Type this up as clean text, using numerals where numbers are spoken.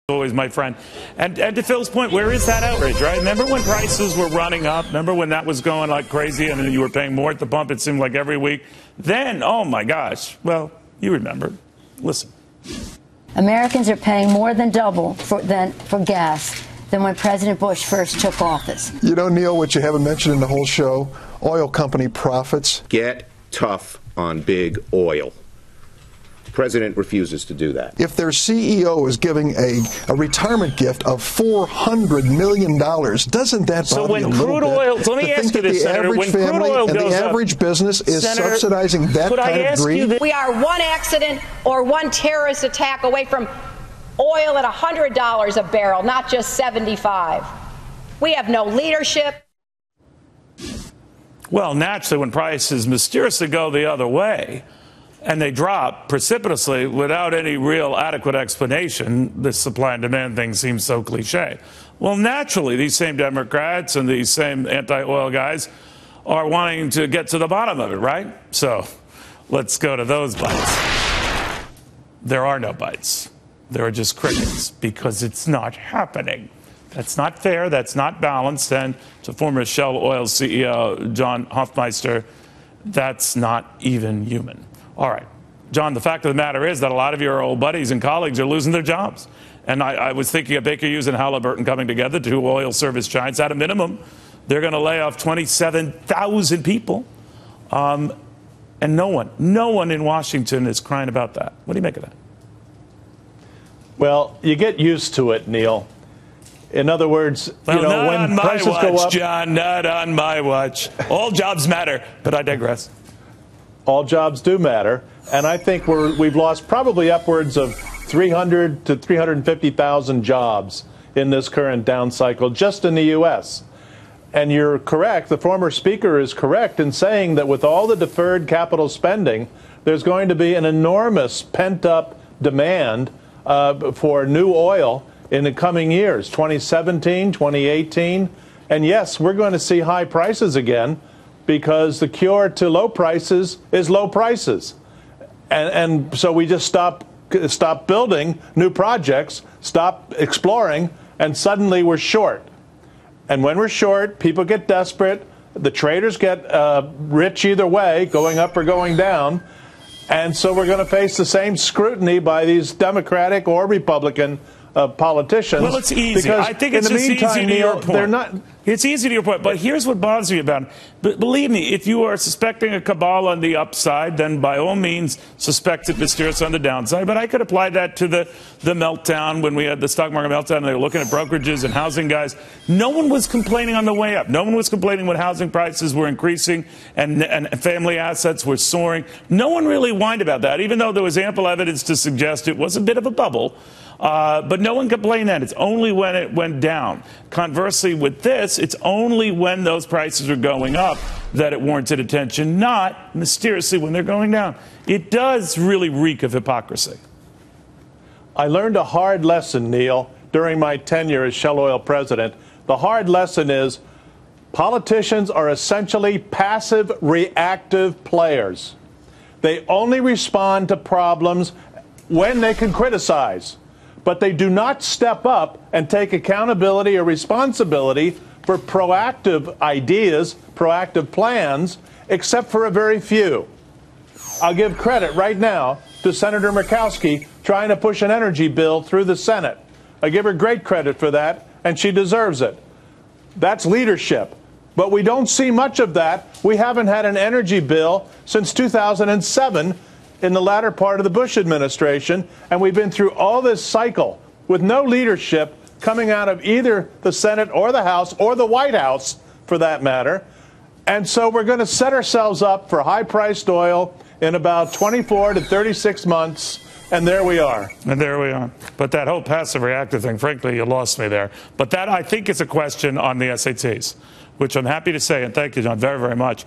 always my friend. And to Phil's point, where is that outrage, right? Remember when prices were running up? Remember when that was going like crazy and you were paying more at the pump, it seemed like every week? Then, oh my gosh, well, you remember. Listen. Americans are paying more than double for gas than when President Bush first took office. You know, Neil, what you haven't mentioned in the whole show, oil company profits. Get tough on big oil. The president refuses to do that. If their CEO is giving a retirement gift of $400 million, doesn't that bother you a little bit? So let me ask you this, Senator. When crude oil goes up, the average business is subsidizing that kind of greed? We are one accident or one terrorist attack away from oil at $100 a barrel, not just $75. We have no leadership. Well, naturally, when prices mysteriously go the other way, and they drop precipitously without any real adequate explanation, this supply and demand thing seems so cliche. Well, naturally, these same Democrats and these same anti-oil guys are wanting to get to the bottom of it, right? So let's go to those bites. There are no bites. There are just crickets because it's not happening. That's not fair. That's not balanced. And to former Shell Oil CEO John Hofmeister, that's not even human. All right, John, the fact of the matter is that a lot of your old buddies and colleagues are losing their jobs. And I was thinking of Baker Hughes and Halliburton coming together, two oil service giants. At a minimum, they're going to lay off 27,000 people. And no one in Washington is crying about that. What do you make of that? Well, you get used to it, Neil. In other words, when prices go up, John, not on my watch. All jobs matter, but I digress. All jobs do matter, and I think we've lost probably upwards of 300 to 350,000 jobs in this current down cycle just in the U.S. And you're correct, the former speaker is correct in saying that with all the deferred capital spending, there's going to be an enormous pent-up demand for new oil in the coming years, 2017, 2018. And yes, we're going to see high prices again, because the cure to low prices is low prices. And so we just stop building new projects, stop exploring, and suddenly we're short. And when we're short, people get desperate. The traders get rich either way, going up or going down. And so we're going to face the same scrutiny by these Democratic or Republican politicians. Well, it's easy. I think it's just easy to your point. They're not. It's easy to your point, but here's what bothers me about it. But believe me, if you are suspecting a cabal on the upside, then by all means suspect it mysterious on the downside. But I could apply that to the meltdown when we had the stock market meltdown and they were looking at brokerages and housing guys. No one was complaining on the way up. No one was complaining when housing prices were increasing and family assets were soaring. No one really whined about that, even though there was ample evidence to suggest it was a bit of a bubble. But no one complained then. It's only when it went down. Conversely, with this, it's only when those prices are going up that it warranted attention, not mysteriously when they're going down. It does really reek of hypocrisy. I learned a hard lesson, Neil, during my tenure as Shell Oil president. The hard lesson is politicians are essentially passive, reactive players. They only respond to problems when they can criticize. But they do not step up and take accountability or responsibility for proactive ideas, proactive plans, except for a very few. I'll give credit right now to Senator Murkowski trying to push an energy bill through the Senate. I give her great credit for that, and she deserves it. That's leadership. But we don't see much of that. We haven't had an energy bill since 2007. In the latter part of the Bush administration, and we've been through all this cycle with no leadership coming out of either the Senate or the House or the White House, for that matter. And so we're going to set ourselves up for high-priced oil in about 24 to 36 months, and there we are. And there we are. But that whole passive reactive thing, frankly, you lost me there. But that, I think, is a question on the SATs, which I'm happy to say, and thank you, John, very, very much.